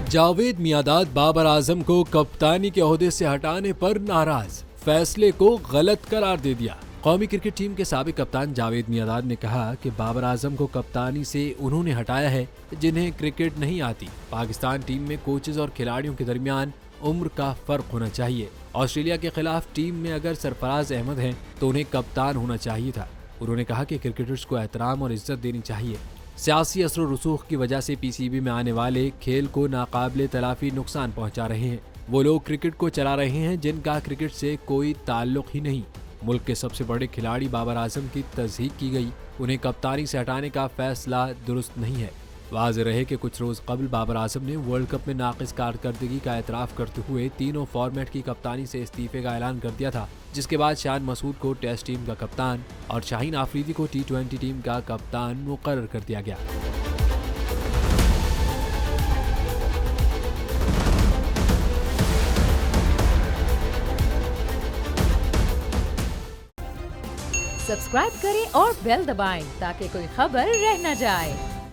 जावेद मियांदाद बाबर आजम को कप्तानी के ओहदे से हटाने पर नाराज, फैसले को गलत करार दे दिया। कौमी क्रिकेट टीम के साबिक कप्तान जावेद मियांदाद ने कहा कि बाबर आजम को कप्तानी से उन्होंने हटाया है जिन्हें क्रिकेट नहीं आती। पाकिस्तान टीम में कोचेज और खिलाड़ियों के दरमियान उम्र का फर्क होना चाहिए। ऑस्ट्रेलिया के खिलाफ टीम में अगर सरफराज अहमद हैं तो उन्हें कप्तान होना चाहिए था। उन्होंने कहा कि क्रिकेटर्स को एहतराम और इज्जत देनी चाहिए। सियासी असर रसूख की वजह से पीसीबी में आने वाले खेल को नाकाबिले तलाफी नुकसान पहुंचा रहे हैं। वो लोग क्रिकेट को चला रहे हैं जिनका क्रिकेट से कोई ताल्लुक ही नहीं। मुल्क के सबसे बड़े खिलाड़ी बाबर आजम की तस्दीक की गई, उन्हें कप्तानी से हटाने का फैसला दुरुस्त नहीं है। वाज़ेह रहे कि कुछ रोज कबल बाबर आजम ने वर्ल्ड कप में नाक़िस कारकर्दगी का एतराफ़ करते हुए तीनों फॉर्मेट की कप्तानी से इस्तीफे का ऐलान कर दिया था, जिसके बाद शान मसूद को टेस्ट टीम का कप्तान और शाहीन आफरीदी को T20 टीम का कप्तान मुकर्रर कर दिया गया। सब्सक्राइब करें और बेल दबाएं ताकि कोई खबर रह न जाए।